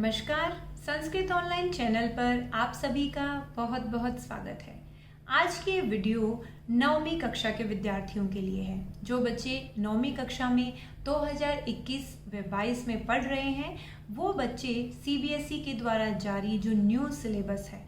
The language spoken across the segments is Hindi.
नमस्कार। संस्कृत ऑनलाइन चैनल पर आप सभी का बहुत बहुत स्वागत है। आज की ये वीडियो 9वीं कक्षा के विद्यार्थियों के लिए है। जो बच्चे 9वीं कक्षा में 2021 व 22 में पढ़ रहे हैं, वो बच्चे सीबीएसई के द्वारा जारी जो न्यू सिलेबस है,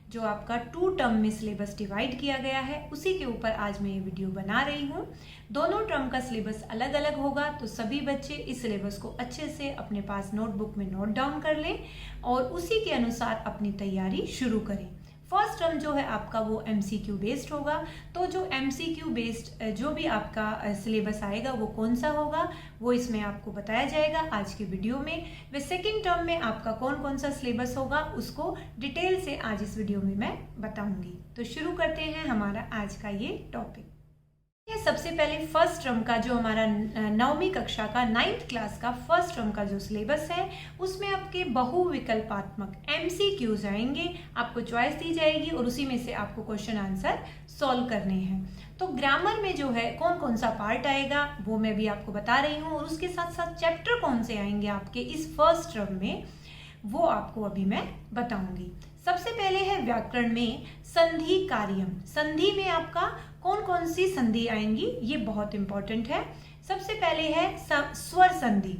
जो आपका 2 टर्म में सिलेबस डिवाइड किया गया है, उसी के ऊपर आज मैं ये वीडियो बना रही हूँ। दोनों टर्म का सिलेबस अलग अलग होगा, तो सभी बच्चे इस सिलेबस को अच्छे से अपने पास नोटबुक में नोट डाउन कर लें और उसी के अनुसार अपनी तैयारी शुरू करें। फर्स्ट टर्म जो है आपका वो एमसीक्यू बेस्ड होगा, तो जो एमसीक्यू बेस्ड जो भी आपका सिलेबस आएगा वो कौन सा होगा वो इसमें आपको बताया जाएगा आज के वीडियो में। वे सेकंड टर्म में आपका कौन कौन सा सिलेबस होगा उसको डिटेल से आज इस वीडियो में मैं बताऊंगी। तो शुरू करते हैं हमारा आज का ये टॉपिक। सबसे पहले फर्स्ट टर्म का जो हमारा 9वीं कक्षा का 9th क्लास का फर्स्ट टर्म का जो सिलेबस है, उसमें आपके बहुविकल्पात्मक एमसीक्यूज आएंगे, आपको चॉइस दी जाएगी और उसी में से आपको क्वेश्चन आंसर सॉल्व करने हैं। तो ग्रामर में जो है कौन कौन सा पार्ट आएगा वो मैं भी आपको बता रही हूँ, और उसके साथ साथ चैप्टर कौन से आएंगे आपके इस फर्स्ट टर्म में वो आपको अभी मैं बताऊंगी। सबसे पहले है व्याकरण में संधि कार्यम। संधि में आपका कौन कौन सी संधि आएंगी ये बहुत इंपॉर्टेंट है। सबसे पहले है स्वर संधि।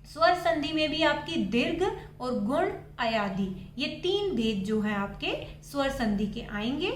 स्वर संधि में भी आपकी दीर्घ और गुण अयादि ये 3 भेद जो हैं आपके स्वर संधि के आएंगे।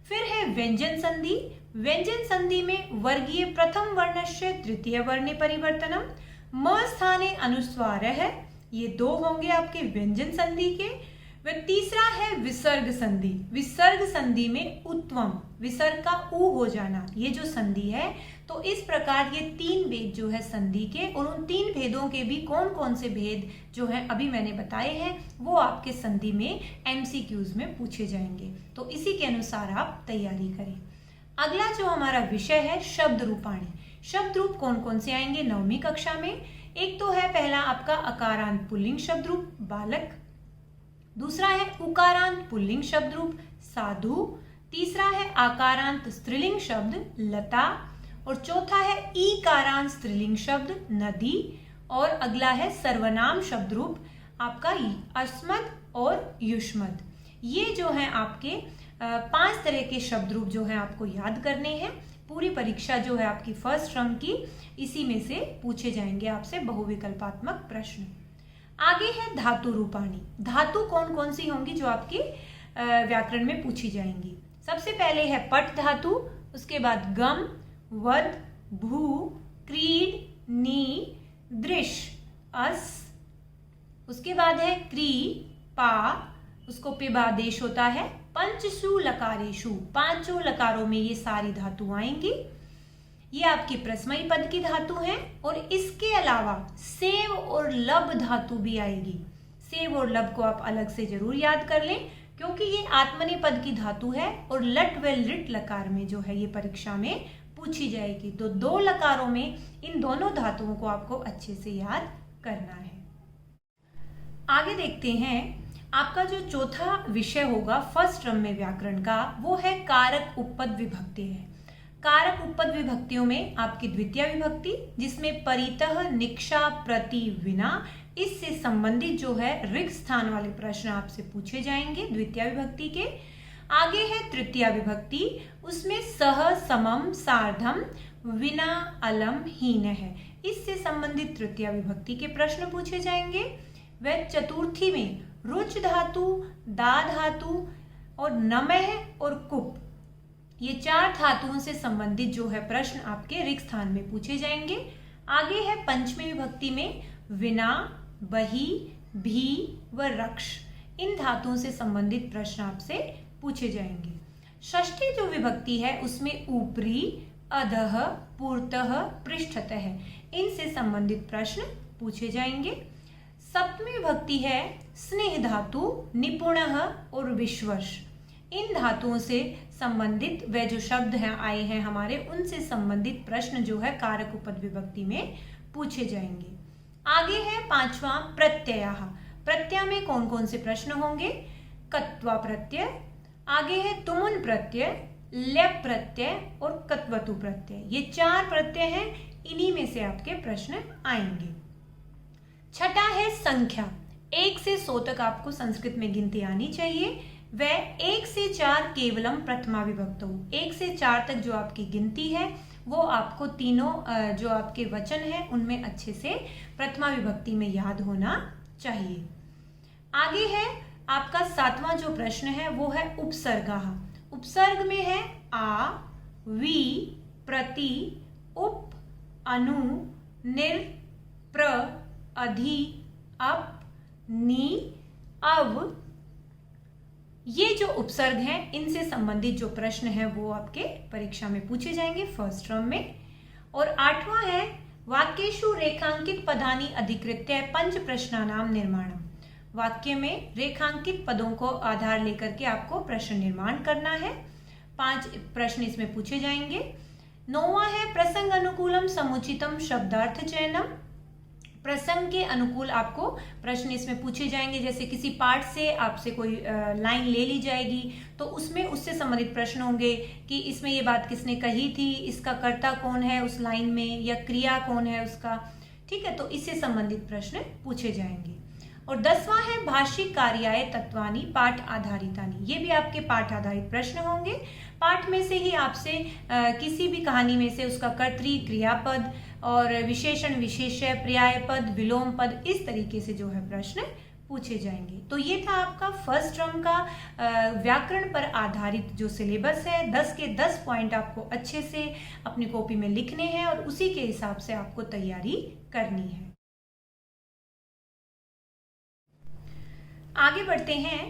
फिर है व्यंजन संधि। व्यंजन संधि में वर्गीय प्रथम वर्णस्य तृतीय वर्णे परिवर्तनम म स्थाने अनुस्वार है, ये 2 होंगे आपके व्यंजन संधि के। वह तीसरा है विसर्ग संधि। विसर्ग संधि में उत्वम, विसर्ग का ऊ हो जाना, ये जो संधि है, तो इस प्रकार ये 3 भेद जो है संधि के, और उन 3 भेदों के भी कौन कौन से भेद जो है अभी मैंने बताए हैं वो आपके संधि में एमसीक्यूज में पूछे जाएंगे, तो इसी के अनुसार आप तैयारी करें। अगला जो हमारा विषय है शब्द रूपाणी। शब्द रूप कौन कौन से आएंगे 9वीं कक्षा में? एक तो है पहला आपका अकारांत पुल्लिंग शब्द रूप बालक, दूसरा है उकारांत पुल्लिंग शब्द रूप साधु, तीसरा है आकारांत स्त्रीलिंग शब्द लता, और चौथा है ईकारांत स्त्रीलिंग शब्द नदी, और अगला है सर्वनाम शब्द रूप आपका अस्मद और युष्मद। ये जो है आपके 5 तरह के शब्द रूप जो है आपको याद करने हैं। पूरी परीक्षा जो है आपकी फर्स्ट टर्म की इसी में से पूछे जाएंगे आपसे बहुविकल्पात्मक प्रश्न। आगे है धातु रूपाणी। धातु कौन कौन सी होंगी जो आपकी व्याकरण में पूछी जाएंगी? सबसे पहले है पट धातु, उसके बाद गम, वद, भू, क्रीड, नी, दृश, अस, उसके बाद है क्री, पा, उसको पिबादेश होता है, पंचसु लकारेशु, 5 लकारों में ये सारी धातु आएंगी। ये आपकी प्रश्मयी पद की धातु है, और इसके अलावा सेव और लब धातु भी आएगी। सेव और लब को आप अलग से जरूर याद कर लें, क्योंकि ये आत्मनेपद की धातु है और लट व लिट लकार में जो है ये परीक्षा में पूछी जाएगी। तो 2 लकारों में इन दोनों धातुओं को आपको अच्छे से याद करना है। आगे देखते हैं आपका जो चौथा विषय होगा फर्स्ट टर्म में व्याकरण का, वो है कारक उपपद विभक्ति है। कारक उपपद विभक्तियों में आपकी द्वितीय विभक्ति, जिसमें परितः, निक्षा, प्रति, विना, इससे संबंधित जो है रिक्त स्थान वाले प्रश्न आपसे पूछे जाएंगे द्वितीय विभक्ति के। आगे है तृतीय विभक्ति, उसमें सह, समम, सार्धम, विना, अलम, हीन है, इससे संबंधित तृतीय विभक्ति के प्रश्न पूछे जाएंगे। वह चतुर्थी में रुच धातु, दा धातु और नमः और कुप, ये 4 धातुओं से संबंधित जो है प्रश्न आपके रिक्त स्थान में पूछे जाएंगे। आगे है पंचमी विभक्ति में विना, बही, भी व रक्ष, इन धातुओं से संबंधित प्रश्न आपसे पूछे जाएंगे। षष्ठी जो विभक्ति है उसमें ऊपरी, अधः, पूर्तः, पृष्ठतः, इनसे संबंधित प्रश्न पूछे जाएंगे। सप्तमी विभक्ति है स्नेह धातु, निपुणः और विश्वश, इन धातुओं से संबंधित वे जो शब्द हैं आए हैं हमारे, उनसे संबंधित प्रश्न जो है कारक उपपद विभक्ति में पूछे जाएंगे। आगे है 5वां प्रत्ययः। प्रत्यय में कौन कौन से प्रश्न होंगे? कत्वा प्रत्यय, आगे है तुमुन प्रत्यय, ल्यप प्रत्यय और कत्वतु प्रत्यय, ये 4 प्रत्यय हैं, इन्हीं में से आपके प्रश्न आएंगे। छठा है संख्या। 1 से 100 तक आपको संस्कृत में गिनती आनी चाहिए। वह 1 से 4 केवलम प्रथमा विभक्तौ, 1 से 4 तक जो आपकी गिनती है वो आपको तीनों जो आपके वचन है उनमें अच्छे से प्रथमा विभक्ति में याद होना चाहिए। आगे है आपका 7वां जो प्रश्न है वो है उपसर्गः। उपसर्ग में है आ, वि, प्रति, उप, अनु, निर, प्र, अधि, अप, नी, अव। ये जो उपसर्ग हैं इनसे संबंधित जो प्रश्न है वो आपके परीक्षा में पूछे जाएंगे फर्स्ट टर्म में। और 8वां है वाक्येषु रेखांकित पदानि अधिकृत्य पंच प्रश्नानाम निर्माणम। वाक्य में रेखांकित पदों को आधार लेकर के आपको प्रश्न निर्माण करना है। 5 प्रश्न इसमें पूछे जाएंगे। 9वां है प्रसंग अनुकूलम समुचितम शब्दार्थ चयनम। प्रसंग के अनुकूल आपको प्रश्न इसमें पूछे जाएंगे। जैसे किसी पाठ से आपसे कोई लाइन ले ली जाएगी तो उसमें उससे संबंधित प्रश्न होंगे कि इसमें ये बात किसने कही थी, इसका कर्ता कौन है उस लाइन में, या क्रिया कौन है उसका। ठीक है, तो इससे संबंधित प्रश्न पूछे जाएंगे। और 10वां है भाषिक कार्याय तत्वानि पाठ आधारितानि। ये भी आपके पाठ आधारित प्रश्न होंगे। पाठ में से ही आपसे किसी भी कहानी में से उसका कर्तरी, क्रियापद और विशेषण, विशेष्य, पर्याय पद, विलोम पद, इस तरीके से जो है प्रश्न पूछे जाएंगे। तो ये था आपका फर्स्ट टर्म का व्याकरण पर आधारित जो सिलेबस है। 10 के 10 पॉइंट आपको अच्छे से अपनी कॉपी में लिखने हैं और उसी के हिसाब से आपको तैयारी करनी है। आगे बढ़ते हैं।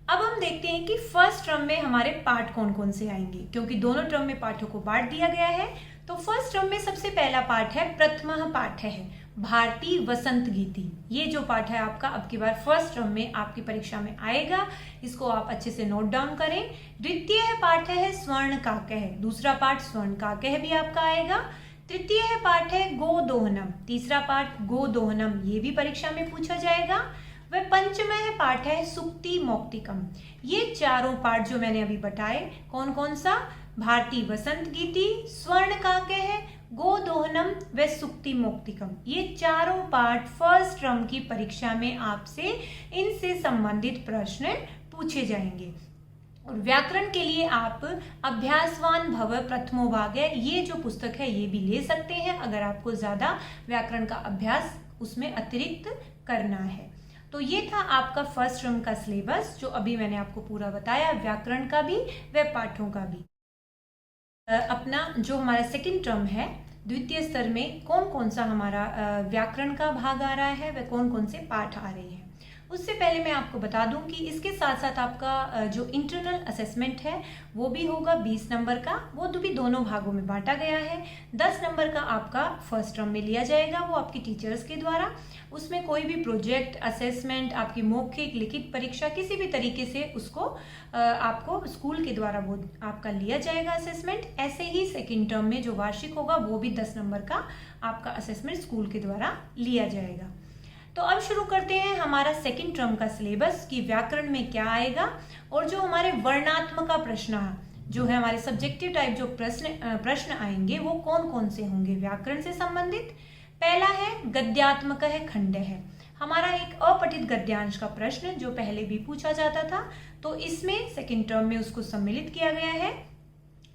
अब हम देखते हैं कि फर्स्ट टर्म में हमारे पाठ कौन कौन से आएंगे, क्योंकि दोनों टर्म में पाठों को बांट दिया गया है। तो फर्स्ट टर्म में सबसे पहला पाठ है प्रथमः पाठ है भारती वसंत गीति। ये जो पाठ है आपका अब की बार फर्स्ट टर्म में आपकी परीक्षा में आएगा, इसको आप अच्छे से नोट डाउन करें। द्वितीय पाठ है स्वर्ण काकः, दूसरा पाठ स्वर्ण काकः भी आपका आएगा। तृतीय पाठ है गोदोहनम, तीसरा पाठ गोदोहनम, ये भी परीक्षा में पूछा जाएगा। वह पंचमः पाठ है सुक्ति मौक्तिकम। ये चारों पाठ जो मैंने अभी बताए, कौन कौन सा, भारती वसंत गीति, स्वर्ण काकः, गोदोहनम व सुक्ति मौक्तिकम, ये चारों पाठ फर्स्ट टर्म की परीक्षा में आपसे इनसे संबंधित प्रश्न पूछे जाएंगे। और व्याकरण के लिए आप अभ्यासवान भव प्रथमो भाग है, ये जो पुस्तक है ये भी ले सकते हैं अगर आपको ज्यादा व्याकरण का अभ्यास उसमें अतिरिक्त करना है। तो ये था आपका फर्स्ट टर्म का सिलेबस जो अभी मैंने आपको पूरा बताया, व्याकरण का भी व पाठों का भी। अपना जो हमारा सेकंड टर्म है द्वितीय स्तर में कौन कौन सा हमारा व्याकरण का भाग आ रहा है, वह कौन कौन से पाठ आ रहे हैं, उससे पहले मैं आपको बता दूं कि इसके साथ साथ आपका जो इंटरनल असेसमेंट है वो भी होगा 20 नंबर का। वो भी दोनों भागों में बांटा गया है। 10 नंबर का आपका फर्स्ट टर्म में लिया जाएगा, वो आपकी टीचर्स के द्वारा। उसमें कोई भी प्रोजेक्ट, असेसमेंट, आपकी मौखिक लिखित परीक्षा, किसी भी तरीके से उसको आपको स्कूल के द्वारा वो आपका लिया जाएगा असेसमेंट। ऐसे ही सेकेंड टर्म में जो वार्षिक होगा वो भी 10 नंबर का आपका असेसमेंट स्कूल के द्वारा लिया जाएगा। तो अब शुरू करते हैं हमारा सेकंड टर्म का सिलेबस कि व्याकरण में क्या आएगा। और जो हमारे वर्णात्मक का प्रश्न जो है, हमारे सब्जेक्टिव टाइप जो प्रश्न आएंगे वो कौन कौन से होंगे व्याकरण से संबंधित। पहला है गद्यात्मक है खंड है, हमारा एक अपठित गद्यांश का प्रश्न जो पहले भी पूछा जाता था, तो इसमें सेकंड टर्म में उसको सम्मिलित किया गया है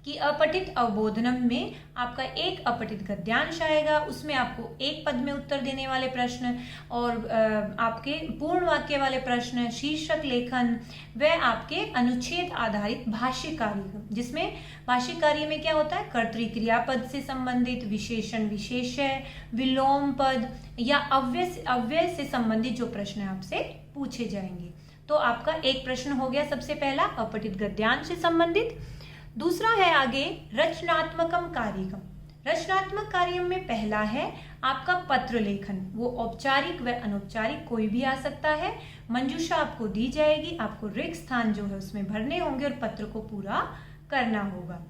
कि अपठित अवबोधनम में आपका एक अपठित गद्यांश आएगा। उसमें आपको एक पद में उत्तर देने वाले प्रश्न और आपके पूर्ण वाक्य वाले प्रश्न, शीर्षक लेखन व आपके अनुच्छेद आधारित भाष्य कार्य, जिसमें भाष्य कार्य में क्या होता है, कर्तरी क्रियापद से संबंधित, विशेषण, विशेष्य, विलोम पद या अव्यय से संबंधित जो प्रश्न आपसे पूछे जाएंगे। तो आपका एक प्रश्न हो गया सबसे पहला अपठित गद्यांश से संबंधित। दूसरा है आगे रचनात्मकम कार्यम। रचनात्मक कार्य में पहला है आपका पत्र लेखन, वो औपचारिक व अनौपचारिक कोई भी आ सकता है। मंजूषा आपको दी जाएगी, आपको रिक्त स्थान जो है उसमें भरने होंगे और पत्र को पूरा करना होगा।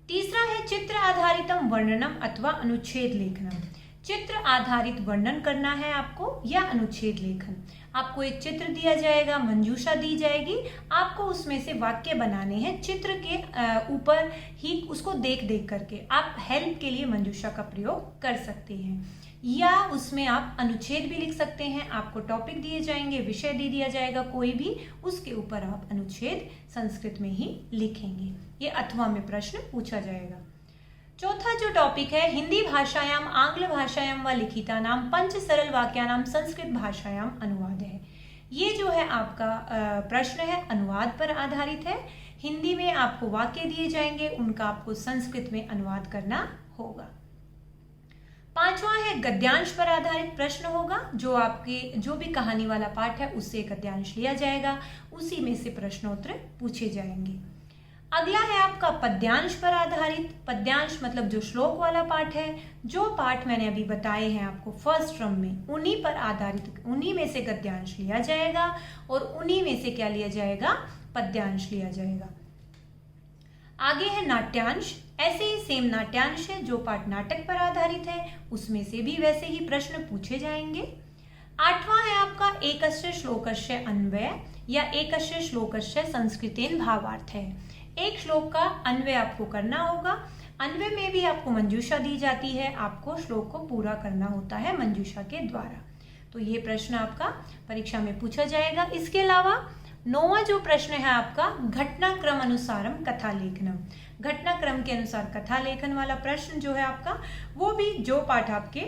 तीसरा है चित्र आधारितम वर्णनम अथवा अनुच्छेद लेखनम। चित्र आधारित वर्णन करना है आपको या अनुच्छेद लेखन। आपको एक चित्र दिया जाएगा, मंजूषा दी जाएगी, आपको उसमें से वाक्य बनाने हैं चित्र के ऊपर ही, उसको देख देख करके आप हेल्प के लिए मंजूषा का प्रयोग कर सकते हैं। या उसमें आप अनुच्छेद भी लिख सकते हैं। आपको टॉपिक दिए जाएंगे, विषय दे दिया जाएगा कोई भी, उसके ऊपर आप अनुच्छेद संस्कृत में ही लिखेंगे। ये अथवा में प्रश्न पूछा जाएगा। चौथा जो टॉपिक है, हिंदी भाषायाम आंग्ल भाषायाम व लिखितानाम पंच सरल वाक्यानाम संस्कृत भाषायाम अनुवाद है। ये जो है आपका प्रश्न है, अनुवाद पर आधारित है। हिंदी में आपको वाक्य दिए जाएंगे, उनका आपको संस्कृत में अनुवाद करना होगा। पांचवा है गद्यांश पर आधारित प्रश्न होगा, जो आपके जो भी कहानी वाला पाठ है उससे गद्यांश लिया जाएगा, उसी में से प्रश्नोत्तर पूछे जाएंगे। अगला है आपका पद्यांश पर आधारित। पद्यांश मतलब जो श्लोक वाला पाठ है, जो पाठ मैंने अभी बताए हैं आपको फर्स्ट टर्म में, उन्हीं पर आधारित, उन्हीं में से गद्यांश लिया जाएगा और उन्हीं में से क्या लिया जाएगा, पद्यांश लिया जाएगा। आगे है नाट्यांश। ऐसे ही सेम नाट्यांश है, जो पाठ नाटक पर आधारित है उसमें से भी वैसे ही प्रश्न पूछे जाएंगे। आठवां है आपका एकस्य श्लोकस्य अन्वय या एकस्य श्लोकस्य संस्कृतेन भावार्थ है। एक श्लोक का अन्वय आपको करना होगा। अन्वय में भी आपको मंजूषा दी जाती है, आपको श्लोक को पूरा करना होता है मंजूषा के द्वारा। तो ये प्रश्न आपका परीक्षा में पूछा जाएगा। इसके अलावा 9वां जो प्रश्न है आपका, घटनाक्रम अनुसारम कथा लेखनम। घटनाक्रम के अनुसार कथा लेखन वाला प्रश्न जो है आपका, वो भी जो पाठ आपके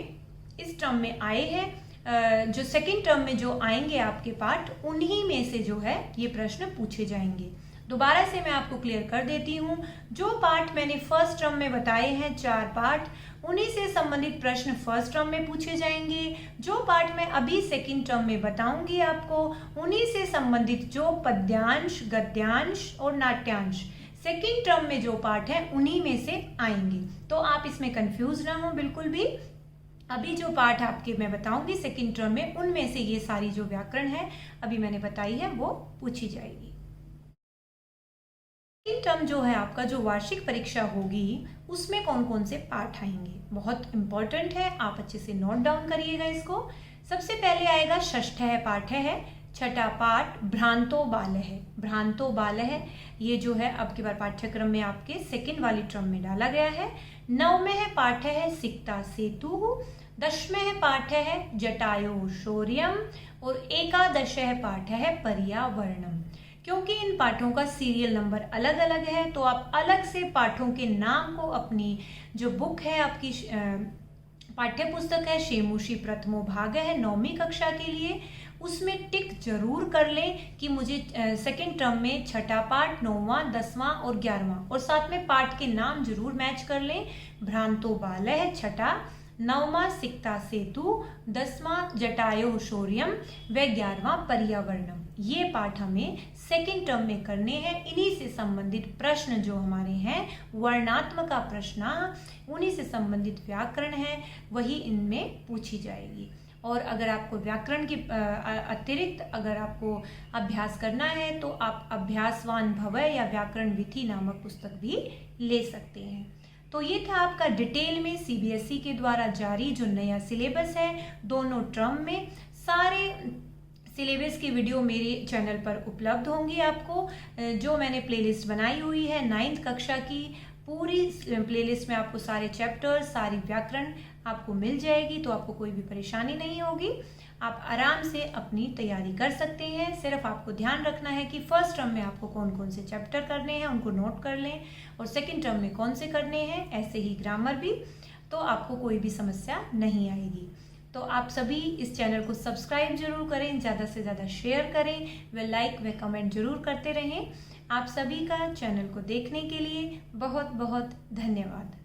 इस टर्म में आए हैं, जो सेकंड टर्म में जो आएंगे आपके पाठ, उन्हीं में से जो है ये प्रश्न पूछे जाएंगे। दोबारा से मैं आपको क्लियर कर देती हूँ, जो पाठ मैंने फर्स्ट टर्म में बताए हैं 4 पाठ, उन्हीं से संबंधित प्रश्न फर्स्ट टर्म में पूछे जाएंगे। जो पाठ मैं अभी सेकंड टर्म में बताऊंगी आपको, उन्हीं से संबंधित जो पद्यांश, गद्यांश और नाट्यांश सेकंड टर्म में जो पाठ है उन्हीं में से आएंगे। तो आप इसमें कंफ्यूज ना हो बिल्कुल भी। अभी जो पाठ आपके मैं बताऊंगी सेकंड टर्म में, उनमें से ये सारी जो व्याकरण है अभी मैंने बताई है वो पूछी जाएगी। सेकंड टर्म जो है आपका, जो वार्षिक परीक्षा होगी, उसमें कौन कौन से पाठ आएंगे, बहुत इंपॉर्टेंट है, आप अच्छे से नोट डाउन करिएगा इसको। सबसे पहले आएगा षष्ठः पाठ है, छठा पाठ भ्रांतो बालः। भ्रांतो बालः ये जो है अब की बार पाठ्यक्रम में आपके सेकंड वाली टर्म में डाला गया है। 9वें पाठ है सिक्ता सेतु। 10वें पाठ है जटायो शौर्यम और 11 पाठ है पर्यावरणम। क्योंकि इन पाठों का सीरियल नंबर अलग अलग है, तो आप अलग से पाठों के नाम को अपनी जो बुक है आपकी पाठ्य पुस्तक है शेमुषी प्रथमो भाग है 9वीं कक्षा के लिए, उसमें टिक जरूर कर लें कि मुझे सेकंड टर्म में छठा पाठ, 9वां, 10वां और 11वां, और साथ में पाठ के नाम जरूर मैच कर लें। भ्रांतो बालः छठा, 9वां सिक्ता सेतु, 10वां जटायो शौर्यम व 11वां पर्यावरणम। ये पाठ हमें सेकंड टर्म में करने हैं। इन्हीं से संबंधित प्रश्न जो हमारे हैं, वर्णात्मक का प्रश्न, उन्हीं से संबंधित व्याकरण है, वही इनमें पूछी जाएगी। और अगर आपको व्याकरण के अतिरिक्त अगर आपको अभ्यास करना है तो आप अभ्यासवान भवय या व्याकरण विधि नामक पुस्तक भी ले सकते हैं। तो ये था आपका डिटेल में सीबीएसई के द्वारा जारी जो नया सिलेबस है, दोनों टर्म में। सारे सिलेबस की वीडियो मेरे चैनल पर उपलब्ध होंगी आपको। जो मैंने प्लेलिस्ट बनाई हुई है 9th कक्षा की, पूरी प्लेलिस्ट में आपको सारे चैप्टर्स, सारी व्याकरण आपको मिल जाएगी, तो आपको कोई भी परेशानी नहीं होगी। आप आराम से अपनी तैयारी कर सकते हैं। सिर्फ आपको ध्यान रखना है कि फर्स्ट टर्म में आपको कौन कौन से चैप्टर करने हैं उनको नोट कर लें, और सेकंड टर्म में कौन से करने हैं, ऐसे ही ग्रामर भी, तो आपको कोई भी समस्या नहीं आएगी। तो आप सभी इस चैनल को सब्सक्राइब जरूर करें, ज़्यादा से ज़्यादा शेयर करें, व लाइक व कमेंट जरूर करते रहें। आप सभी का चैनल को देखने के लिए बहुत बहुत धन्यवाद।